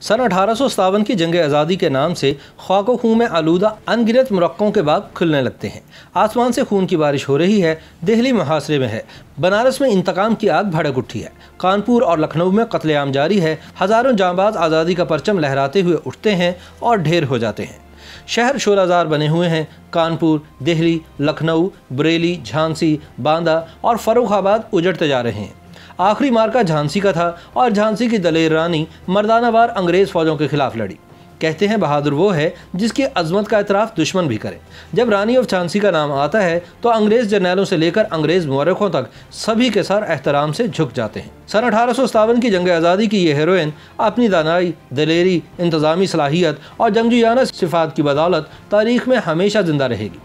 सन 1857 की जंग आज़ादी के नाम से ख्वाको खून में आलूदा अनगिनत मुरक्कों के बाग खुलने लगते हैं। आसमान से खून की बारिश हो रही है। दिल्ली मुहासरे में है। बनारस में इंतकाम की आग भड़क उठी है। कानपुर और लखनऊ में कत्लेआम जारी है। हज़ारों जांबाज आज़ादी का परचम लहराते हुए उठते हैं और ढेर हो जाते हैं। शहर शोलाजार बने हुए हैं। कानपुर, दिल्ली, लखनऊ, बरेली, झांसी, बांदा और फर्रुखाबाद उजड़ते जा रहे हैं। आखिरी मार्का झांसी का था और झांसी की दलेर रानी मर्दानावार अंग्रेज फौजों के खिलाफ लड़ी। कहते हैं बहादुर वो है जिसकी अजमत का एतराफ़ दुश्मन भी करे। जब रानी ऑफ झांसी का नाम आता है तो अंग्रेज जर्नैलों से लेकर अंग्रेज मुअर्रिखों तक सभी के सर एहतराम से झुक जाते हैं। सन 1857 की जंग आज़ादी की ये हीरोइन अपनी दानाई, दलेरी, इंतज़ामी सलाहियत और जंगजूयाना सिफात की बदौलत तारीख में हमेशा जिंदा रहेगी।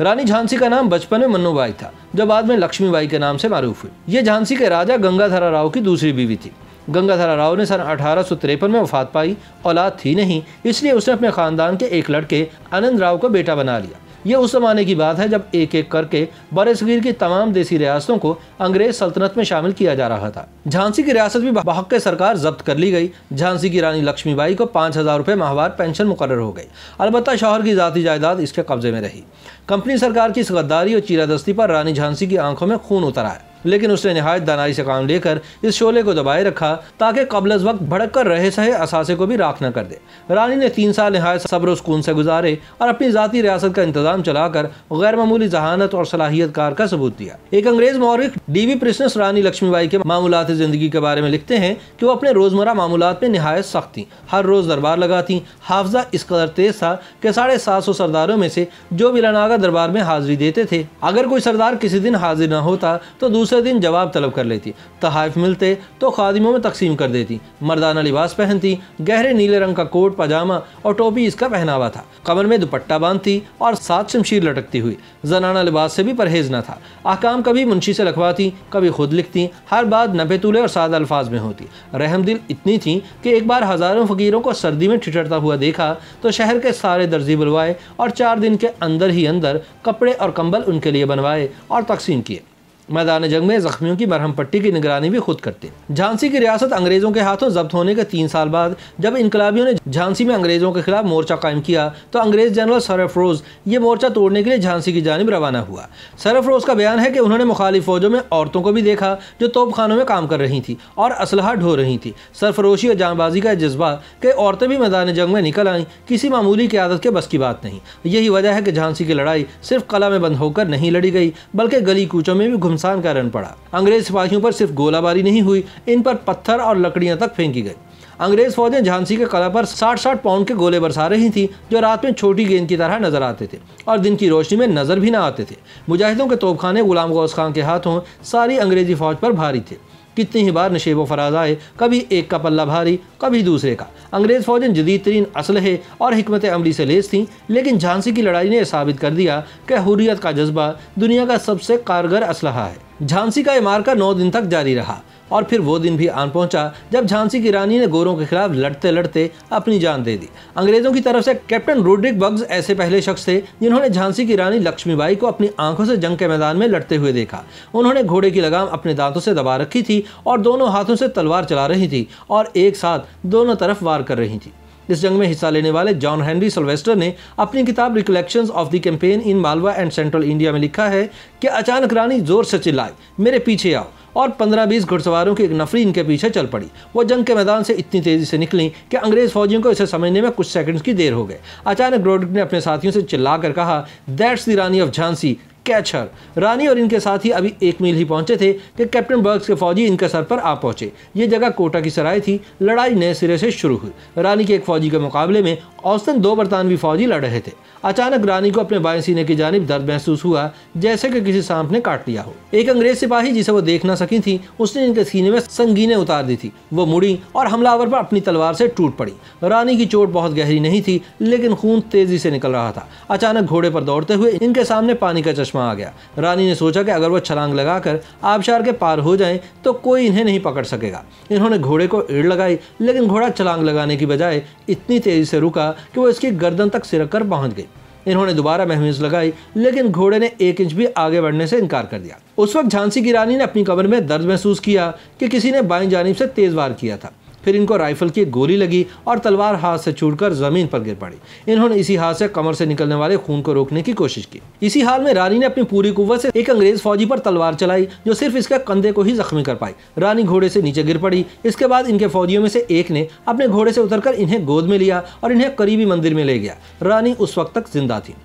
रानी झांसी का नाम बचपन में मन्नूबाई था, जो बाद में लक्ष्मीबाई के नाम से मारूफ हुई। ये झांसी के राजा गंगाधर राव की दूसरी बीवी थी। गंगाधर राव ने सन 1853 में वफात पाई। औलाद थी नहीं, इसलिए उसने अपने खानदान के एक लड़के आनंद राव को बेटा बना लिया। ये उस जमाने की बात है जब एक एक करके बरसगीर की तमाम देसी रियासतों को अंग्रेज सल्तनत में शामिल किया जा रहा था। झांसी की रियासत भी बहक सरकार जब्त कर ली गई। झांसी की रानी लक्ष्मीबाई को 5000 रुपये माहवार पेंशन मुकर्रर हो गई। अलबत्ता शौहर की जाती जायदाद इसके कब्जे में रही। कंपनी सरकार की इस गद्दारी और चीरादस्ती पर रानी झांसी की आंखों में खून उतर आया, लेकिन उसने निहायत दानाई से काम लेकर इस शोले को दबाए रखा ताकि कबल अज़ वक्त भड़क कर रहे सहे असासे को भी राख न कर दे। रानी ने 3 साल निहायत सब्र सुकून से गुजारे और अपनी जाती रियासत का इंतजाम चलाकर गैर मामूली जहानत और सलाहियत कार का सबूत दिया। एक अंग्रेज मौरिख डीवी प्रिस्नस रानी लक्ष्मीबाई के मामूलात ज़िंदगी के बारे में लिखते हैं कि वो अपने रोज़मर्रा मामूलात में निहायत सख्त थीं। हर रोज़ दरबार लगाती। हाफजा इस कदर तेज था कि 750 सरदारों में से जो बिलानागा दरबार में हाजिरी देते थे, अगर कोई सरदार किसी दिन हाजिर न होता तो दूसरे दिन जवाब तलब कर लेती। तहाइफ मिलते तो खादिमों में तकसीम कर देती। मर्दाना लिबास पहनती। गहरे नीले रंग का कोट पजामा और टोपी इसका पहनावा था। कमर में दुपट्टा बांधती और 7 शमशीर लटकती हुई। जनाना लिबास से भी परहेज न था। अहकाम कभी मुंशी से लिखवाती, कभी खुद लिखती। हर बात नफे तुले और सादा अल्फाज में होती। रहमदिल इतनी थी कि एक बार हज़ारों फ़कीरों को सर्दी में ठिठुरता हुआ देखा तो शहर के सारे दर्जी बुलवाए और 4 दिन के अंदर ही अंदर कपड़े और कंबल उनके लिए बनवाए और तकसीम किए। मैदान जंग में जख्मियों की मरहम पट्टी की निगरानी भी खुद करते। झांसी की रियासत अंग्रेजों के हाथों जब्त होने के 3 साल बाद जब इनकलाबियों ने झांसी में अंग्रेजों के खिलाफ मोर्चा कायम किया तो अंग्रेज जनरल सरफरोज ये मोर्चा तोड़ने के लिए झांसी की जानिब रवाना हुआ। सरफरोज का बयान है कि उन्होंने मुखालिफ फौजों में औरतों को भी देखा जो तोपखानों में काम कर रही थी और असलहा ढो रही थी। सरफरोशी और जानबाजी का जज्बा कि औरतें भी मैदान जंग में निकल आईं किसी मामूली क़यादत के बस की बात नहीं। यही वजह है कि झांसी की लड़ाई सिर्फ कला में बंद होकर नहीं लड़ी गई, बल्कि गली कूचों में भी घुमसान का रन पड़ा। अंग्रेज सिपाहियों पर सिर्फ गोलाबारी नहीं हुई, इन पर पत्थर और लकड़ियां तक फेंकी गई। अंग्रेज फौजें झांसी के कला पर 60-60 पाउंड के गोले बरसा रही थी, जो रात में छोटी गेंद की तरह नजर आते थे और दिन की रोशनी में नजर भी न आते थे। मुजाहिदों के तोपखाने गुलाम गौस खान के हाथों सारी अंग्रेजी फौज पर भारी थे। कितनी ही बार नशेब व फराज आए, कभी एक का पल्ला भारी, कभी दूसरे का। अंग्रेज फौजें जदीद तरीन असलहे और हिकमत अमली से लेस थीं, लेकिन झांसी की लड़ाई ने साबित कर दिया कि हुर्रियत का जज्बा दुनिया का सबसे कारगर असलहा है। झांसी का ये मार्का 9 दिन तक जारी रहा और फिर वो दिन भी आन पहुंचा जब झांसी की रानी ने गोरों के खिलाफ लड़ते लड़ते अपनी जान दे दी। अंग्रेजों की तरफ से कैप्टन रोड्रिक बग्स ऐसे पहले शख्स थे जिन्होंने झांसी की रानी लक्ष्मीबाई को अपनी आंखों से जंग के मैदान में लड़ते हुए देखा। उन्होंने घोड़े की लगाम अपने दांतों से दबा रखी थी और दोनों हाथों से तलवार चला रही थी और एक साथ दोनों तरफ वार कर रही थी। इस जंग में हिस्सा लेने वाले जॉन हेनरी सिल्वेस्टर ने अपनी किताब recollections of the campaign in Malwa and central India में लिखा है कि अचानक रानी जोर से चिल्लाई, मेरे पीछे आओ, और 15-20 घुड़सवारों की एक नफरी इनके पीछे चल पड़ी। वो जंग के मैदान से इतनी तेजी से निकली कि अंग्रेज फौजियों को इसे समझने में कुछ सेकंड्स की देर हो गए। अचानक रोड्रिक ने अपने साथियों से चिल्लाकर कहा, that's the Rani of Jhansi, catch her. Rani और इनके साथी अभी 1 मील ही पहुंचे थे कि कैप्टन बर्ग्स के फौजी इनके सर पर आ पहुंचे। ये जगह कोटा की सराय थी। लड़ाई नए सिरे से शुरू हुई। रानी के एक फौजी के मुकाबले में औसतन 2 बरतानवी फौजी लड़ रहे थे। अचानक रानी को अपने बाएं सीने की जानिब दर्द महसूस हुआ, जैसे कि किसी सांप ने काट लिया हो। एक अंग्रेज सिपाही जिसे वो देख न सकी थी, उसने इनके सीने में संगीनें उतार दी थी। वो मुड़ी और हमलावर पर अपनी तलवार से टूट पड़ी। रानी की चोट बहुत गहरी नहीं थी, लेकिन खून तेजी से निकल रहा था। अचानक घोड़े पर दौड़ते हुए इनके सामने पानी का चश्मा आ गया। रानी ने सोचा कि अगर वो छलांग लगाकर आबशार के पार हो जाएं तो कोई इन्हें नहीं पकड़ सकेगा। इन्होंने घोड़े को एड़ लगाई, लेकिन घोड़ा छलांग लगाने की बजाय इतनी तेजी से रुका कि वो इसकी गर्दन तक सिरक कर पहुंच गई। इन्होंने दोबारा महमीज लगाई, लेकिन घोड़े ने 1 इंच भी आगे बढ़ने से इनकार कर दिया। उस वक्त झांसी की रानी ने अपनी कमर में दर्द महसूस किया कि किसी ने बाईं जानिब से तेज वार किया था। फिर इनको राइफल की गोली लगी और तलवार हाथ से छूटकर जमीन पर गिर पड़ी। इन्होंने इसी हाथ से कमर से निकलने वाले खून को रोकने की कोशिश की। इसी हाल में रानी ने अपनी पूरी कुव्वत से एक अंग्रेज फौजी पर तलवार चलाई, जो सिर्फ इसके कंधे को ही जख्मी कर पाई। रानी घोड़े से नीचे गिर पड़ी। इसके बाद इनके फौजियों में से एक ने अपने घोड़े से उतरकर इन्हें गोद में लिया और इन्हें करीबी मंदिर में ले गया। रानी उस वक्त तक जिंदा थी।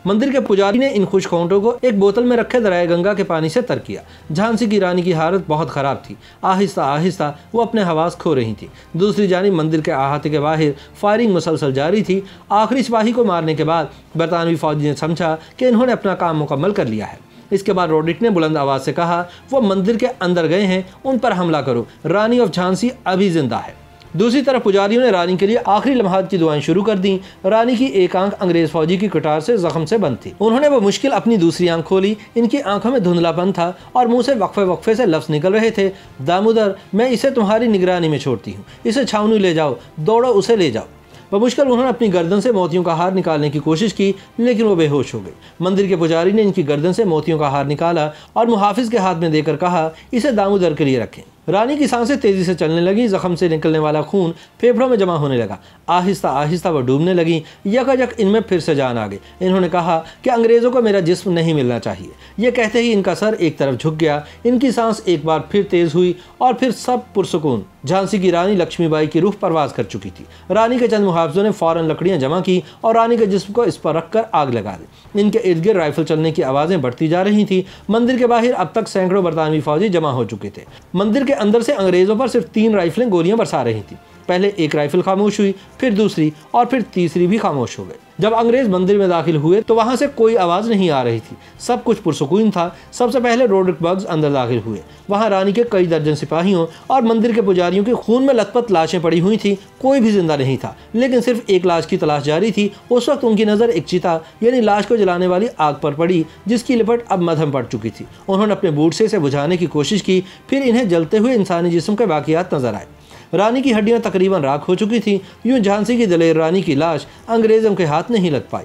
मंदिर के पुजारी ने इन खुशखोंटों को एक बोतल में रखे दरिया गंगा के पानी से तर किया। झांसी की रानी की हालत बहुत खराब थी। आहिस्ता आहिस्ता वो अपने हवास खो रही थी। दूसरी जानिब मंदिर के अहाते के बाहर फायरिंग मुसलसल जारी थी। आखिरी सिपाही को मारने के बाद बरतानवी फौजी ने समझा कि इन्होंने अपना काम मुकम्मल कर लिया है। इसके बाद रोड्रिक ने बुलंद आवाज़ से कहा, वो मंदिर के अंदर गए हैं, उन पर हमला करो। रानी ऑफ झांसी अभी जिंदा है। दूसरी तरफ पुजारियों ने रानी के लिए आखिरी लम्हात की दुआएं शुरू कर दी। रानी की एक आंख अंग्रेज फौजी की कटार से जख्म से बंद थी। उन्होंने वो मुश्किल अपनी दूसरी आंख खोली। इनकी आंखों में धुंधलापन था और मुंह से वक्फे वक्फे से लफ्ज़ निकल रहे थे। दामोदर, मैं इसे तुम्हारी निगरानी में छोड़ती हूँ। इसे छावनी ले जाओ, दौड़ो उसे ले जाओ। बमुश्किल उन्होंने अपनी गर्दन से मोतियों का हार निकालने की कोशिश की, लेकिन वो बेहोश हो गई। मंदिर के पुजारी ने इनकी गर्दन से मोतियों का हार निकाला और मुहाफिज के हाथ में देकर कहा, इसे दामोदर के लिए रखें। रानी की सांसें तेजी से चलने लगी। जख्म से निकलने वाला खून फेफड़ों में जमा होने लगा। आहिस्ता आहिस्ता वह डूबने लगी। यकायक इनमें फिर से जान आ गई। इन्होंने कहा कि अंग्रेज़ों को मेरा जिस्म नहीं मिलना चाहिए। यह कहते ही इनका सर एक तरफ झुक गया। इनकी सांस एक बार फिर तेज हुई और फिर सब पुरसुकून। झांसी की रानी लक्ष्मीबाई की रूह परवाज कर चुकी थी। रानी के चंद मुहाफिजों ने फौरन लकड़ियां जमा की और रानी के जिस्म को इस पर रखकर आग लगा दी। इनके इर्द गिर्द राइफल चलने की आवाज़ें बढ़ती जा रही थी। मंदिर के बाहर अब तक सैकड़ों बरतानवी फौजी जमा हो चुके थे। मंदिर के अंदर से अंग्रेज़ों पर सिर्फ 3 राइफलें गोलियां बरसा रही थी। पहले एक राइफल खामोश हुई, फिर दूसरी और फिर तीसरी भी खामोश हो गई। जब अंग्रेज मंदिर में दाखिल हुए तो वहां से कोई आवाज़ नहीं आ रही थी। सब कुछ पुरसुकून था। सबसे पहले रोड्रिक बग्स अंदर दाखिल हुए। वहां रानी के कई दर्जन सिपाहियों और मंदिर के पुजारियों के खून में लथपथ लाशें पड़ी हुई थी। कोई भी जिंदा नहीं था, लेकिन सिर्फ एक लाश की तलाश जारी थी। उस वक्त उनकी नज़र एक चिता यानी लाश को जलाने वाली आग पर पड़ी, जिसकी लिपट अब मध्यम पड़ चुकी थी। उन्होंने अपने बूट से इसे बुझाने की कोशिश की। फिर इन्हें जलते हुए इंसानी जिस्म के वाक़ियात नजर आए। रानी की हड्डियां तकरीबन राख हो चुकी थीं। यूं झांसी की दलेर रानी की लाश अंग्रेजों के हाथ नहीं लग पाई।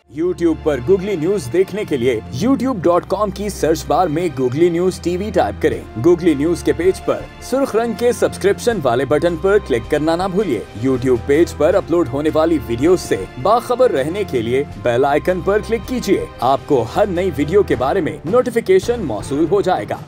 YouTube पर गूगली न्यूज देखने के लिए youtube.com की सर्च बार में गूगली न्यूज टीवी टाइप करें। गूगली न्यूज के पेज पर सुर्ख रंग के सब्सक्रिप्शन वाले बटन पर क्लिक करना ना भूलिए। YouTube पेज पर अपलोड होने वाली वीडियोस से बाखबर रहने के लिए बेल आइकन पर क्लिक कीजिए। आपको हर नई वीडियो के बारे में नोटिफिकेशन मौसूल हो जाएगा।